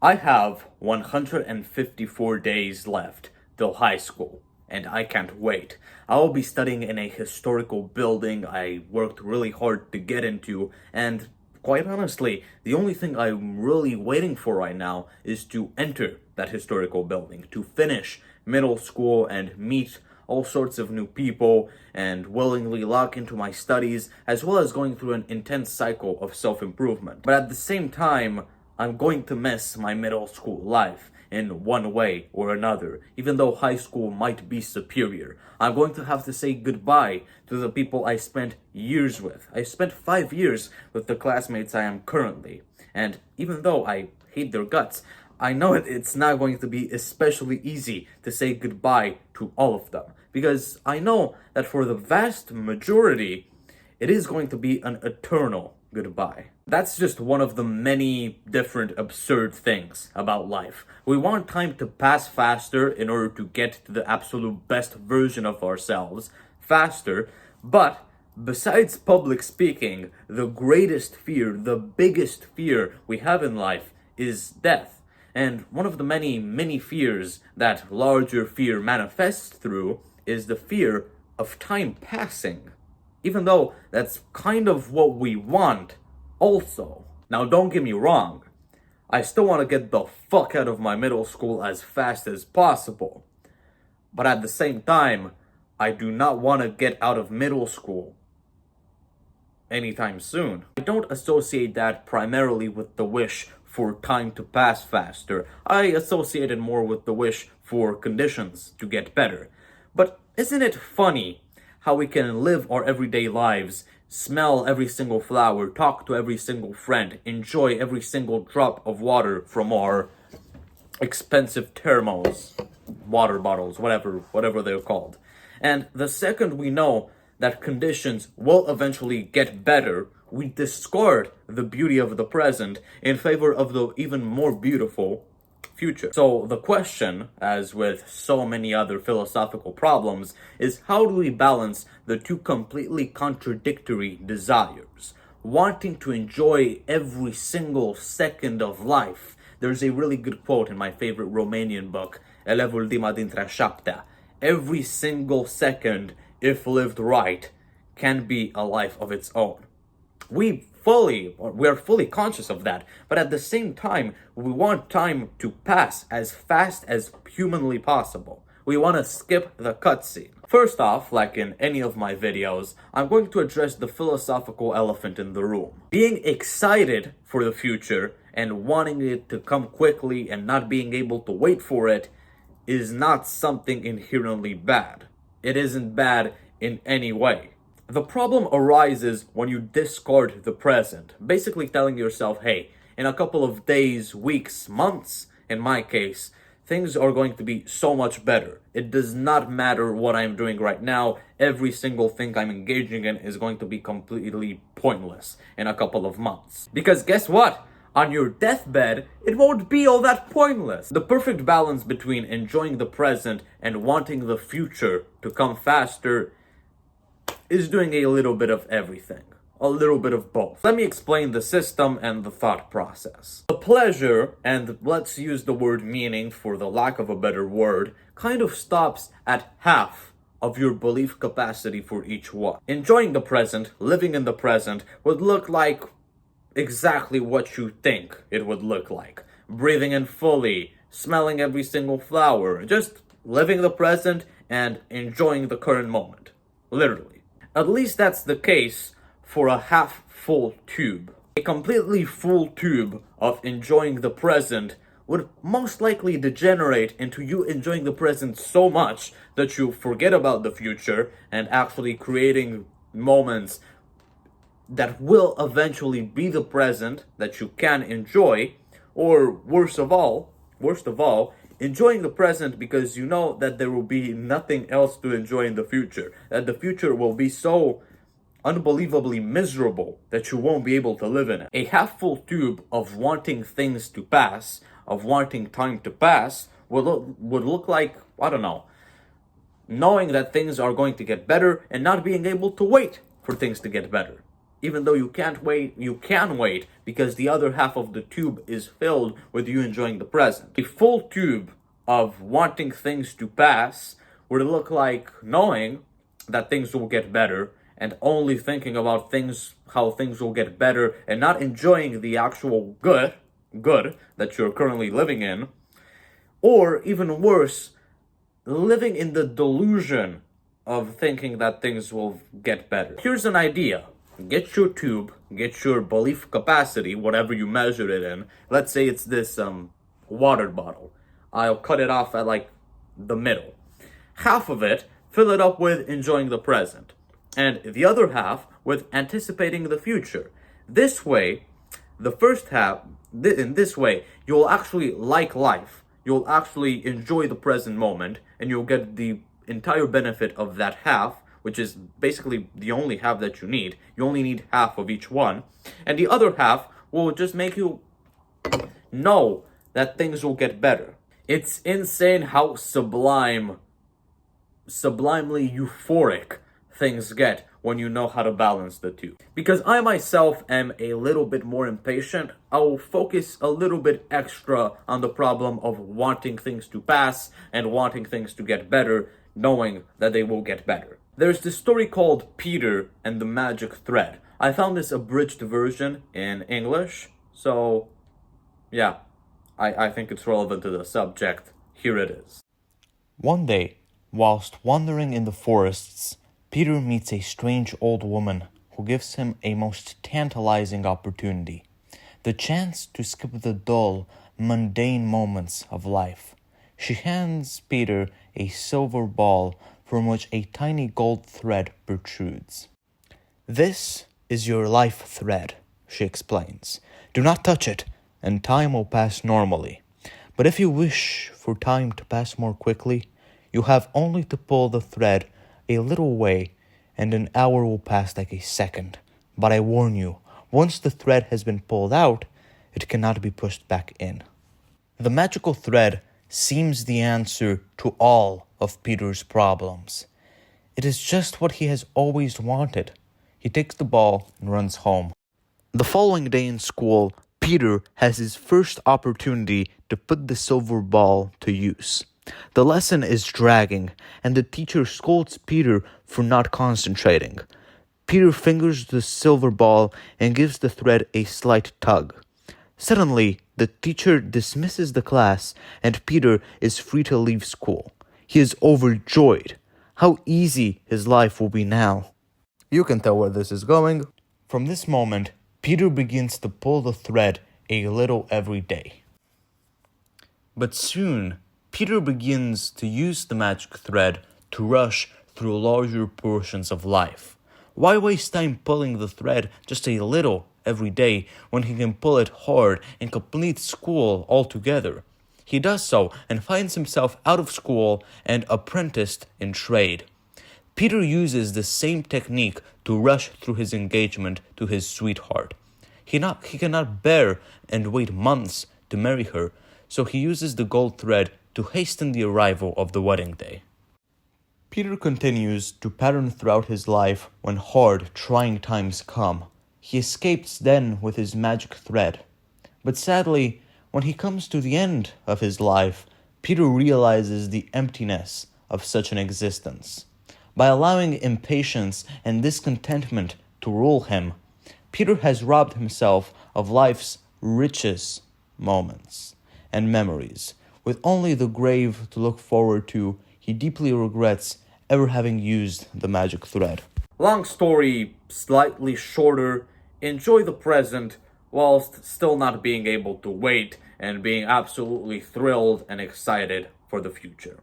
I have 154 days left till high school, and I can't wait. I will be studying in a historical building I worked really hard to get into, and quite honestly, the only thing I'm really waiting for right now is to enter that historical building, to finish middle school and meet all sorts of new people and willingly lock into my studies, as well as going through an intense cycle of self-improvement. But at the same time, I'm going to miss my middle school life in one way or another, even though high school might be superior. I'm going to have to say goodbye to the people I spent years with. I spent 5 years with the classmates I am currently, and even though I hate their guts, I know it's not going to be especially easy to say goodbye to all of them, because I know that for the vast majority, it is going to be an eternal goodbye. That's just one of the many different absurd things about life. We want time to pass faster in order to get to the absolute best version of ourselves faster, but besides public speaking, the greatest fear, the biggest fear we have in life is death. And one of the many fears that larger fear manifests through is the fear of time passing. Even though that's kind of what we want also. Now don't get me wrong, I still want to get the fuck out of my middle school as fast as possible. But at the same time, I do not want to get out of middle school anytime soon. I don't associate that primarily with the wish for time to pass faster. I associate it more with the wish for conditions to get better. But isn't it funny how we can live our everyday lives, smell every single flower, talk to every single friend, enjoy every single drop of water from our expensive thermos, water bottles, whatever they're called. And the second we know that conditions will eventually get better, we discard the beauty of the present in favor of the even more beautiful future. So the question, as with so many other philosophical problems, is how do we balance the two completely contradictory desires? Wanting to enjoy every single second of life. There's a really good quote in my favorite Romanian book, Elevul Ultima dintre șaptea. Every single second, if lived right, can be a life of its own. We are fully conscious of that, but at the same time, we want time to pass as fast as humanly possible. We want to skip the cutscene. First off, like in any of my videos, I'm going to address the philosophical elephant in the room. Being excited for the future and wanting it to come quickly and not being able to wait for it is not something inherently bad. It isn't bad in any way. The problem arises when you discard the present, basically telling yourself, hey, in a couple of days, weeks, months, in my case, things are going to be so much better. It does not matter what I'm doing right now. Every single thing I'm engaging in is going to be completely pointless in a couple of months. Because guess what? On your deathbed, it won't be all that pointless. The perfect balance between enjoying the present and wanting the future to come faster is doing a little bit of everything. A little bit of both. Let me explain the system and the thought process. The pleasure, and let's use the word meaning for the lack of a better word, kind of stops at half of your belief capacity for each one. Enjoying the present, living in the present, would look like exactly what you think it would look like. Breathing in fully, smelling every single flower, just living the present and enjoying the current moment. Literally. At least that's the case for a half-full tube. A completely full tube of enjoying the present would most likely degenerate into you enjoying the present so much that you forget about the future and actually creating moments that will eventually be the present that you can enjoy, or worst of all, enjoying the present because you know that there will be nothing else to enjoy in the future, that the future will be so unbelievably miserable that you won't be able to live in it. A half-full tube of wanting things to pass, of wanting time to pass, would look like, I don't know, knowing that things are going to get better and not being able to wait for things to get better. even though you can't wait, you can wait because the other half of the tube is filled with you enjoying the present. A full tube of wanting things to pass would look like knowing that things will get better and only thinking about how things will get better and not enjoying the actual good that you're currently living in, or even worse, living in the delusion of thinking that things will get better. Here's an idea. Get your tube, get your belief capacity, whatever you measure it in. Let's say it's this water bottle. I'll cut it off at like the middle. Half of it, fill it up with enjoying the present, and the other half with anticipating the future. This way, the first half, in this way, you'll actually like life. You'll actually enjoy the present moment, and you'll get the entire benefit of that half, which is basically the only half that you need. You only need half of each one. And the other half will just make you know that things will get better. It's insane how sublimely euphoric things get when you know how to balance the two. Because I myself am a little bit more impatient, I'll focus a little bit extra on the problem of wanting things to pass and wanting things to get better, knowing that they will get better. There's this story called Peter and the Magic Thread. I found this abridged version in English, so yeah, I think it's relevant to the subject. Here it is. One day, whilst wandering in the forests, Peter meets a strange old woman who gives him a most tantalizing opportunity, the chance to skip the dull, mundane moments of life. She hands Peter a silver ball from which a tiny gold thread protrudes. "This is your life thread," she explains. "Do not touch it, and time will pass normally. But if you wish for time to pass more quickly, you have only to pull the thread a little way, and an hour will pass like a second. But I warn you, once the thread has been pulled out, it cannot be pushed back in." The magical thread seems the answer to all of Peter's problems. It is just what he has always wanted. He takes the ball and runs home. The following day in school, Peter has his first opportunity to put the silver ball to use. The lesson is dragging, and the teacher scolds Peter for not concentrating. Peter fingers the silver ball and gives the thread a slight tug. Suddenly, the teacher dismisses the class, and Peter is free to leave school. He is overjoyed. How easy his life will be now. You can tell where this is going. From this moment, Peter begins to pull the thread a little every day. But soon, Peter begins to use the magic thread to rush through larger portions of life. Why waste time pulling the thread just a little every day when he can pull it hard and complete school altogether? He does so and finds himself out of school and apprenticed in trade. Peter uses the same technique to rush through his engagement to his sweetheart. He cannot bear and wait months to marry her, so he uses the gold thread to hasten the arrival of the wedding day. Peter continues to pattern throughout his life when hard, trying times come. He escapes then with his magic thread. But sadly, when he comes to the end of his life, Peter realizes the emptiness of such an existence. By allowing impatience and discontentment to rule him, Peter has robbed himself of life's richest moments and memories. With only the grave to look forward to, he deeply regrets ever having used the magic thread. Long story, slightly shorter. Enjoy the present whilst still not being able to wait and being absolutely thrilled and excited for the future.